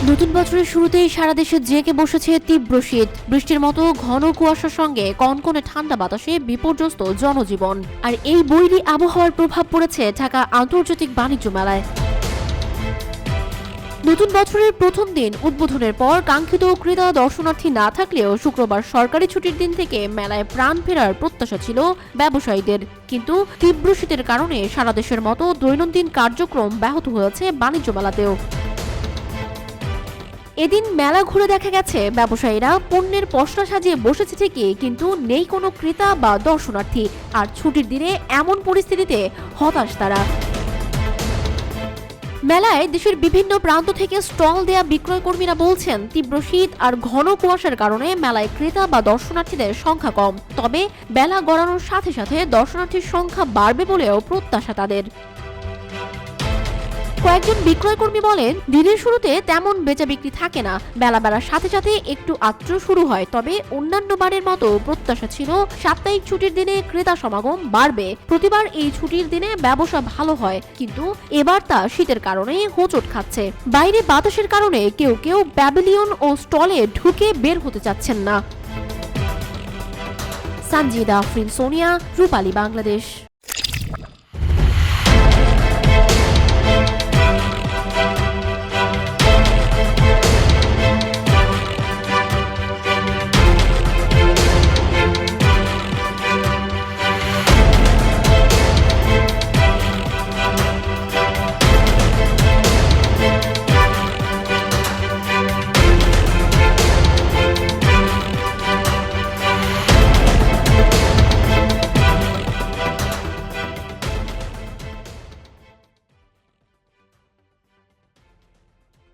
নতুন বছরের শুরুতেই সারা দেশে জেঁকে বসেছে তীব্র শীত। বৃষ্টির মতো ঘন কুয়াশার সঙ্গে কনকনে ঠান্ডা বাতাসে বিপর্যস্ত জনজীবন। আর এই বৈরী আবহাওয়ার প্রভাব পড়েছে ঢাকা আন্তর্জাতিক বাণিজ্য মেলায়। নতুন বছরের প্রথম দিন উদ্বোধনের পর কাঙ্ক্ষিত ক্রেতা দর্শনার্থী না থাকলেও শুক্রবার সরকারি ছুটির দিন থেকে মেলায় প্রাণ ফেরার প্রত্যাশা ছিল ব্যবসায়ীদের। কিন্তু তীব্র শীতের কারণে সারা দেশের মতো দৈনন্দিন কার্যক্রম ব্যাহত হয়েছে বাণিজ্য মেলাতেও। এদিন মেলা ঘুরে দেখা গেছে ব্যবসায়ীরা পণ্যের পসরা সাজিয়ে বসেছে ঠিকই, কিন্তু নেই কোনো ক্রেতা বা দর্শনার্থী। আর ছুটির দিনে এমন পরিস্থিতিতে হতাশ তারা। মেলায় দেশের বিভিন্ন প্রান্ত থেকে স্টল দেয়া বিক্রয় কর্মীরা বলছেন, তীব্র শীত আর ঘন কুয়াশার কারণে মেলায় ক্রেতা বা দর্শনার্থীদের সংখ্যা কম। তবে বেলা গড়ানোর সাথে সাথে দর্শনার্থীর সংখ্যা বাড়বে বলেও প্রত্যাশা তাদের। কয়েকজন বিক্রয়কর্মী বলেন, দিনের শুরুতে তেমন বেচা বিক্রি থাকে না, বেলা বাড়ার সাথে সাথে একটু আত্র শুরু হয়। তবে অন্যান্য বারের মতো প্রত্যাশা ছিল সাপ্তাহিক ছুটির দিনে ক্রেতা সমাগম বাড়বে। প্রতিবার এই ছুটির দিনে ব্যবসা ভালো হয়, কিন্তু এবার তা শীতের কারণে হোঁচট খাচ্ছে। বাইরে বাতাসের কারণে কেউ কেউ প্যাভিলিয়ন ও স্টলে ঢুকে বের হতে চাচ্ছেন না। সানজিদা আফরিন, সোনিয়া, রূপালী, বাংলাদেশ।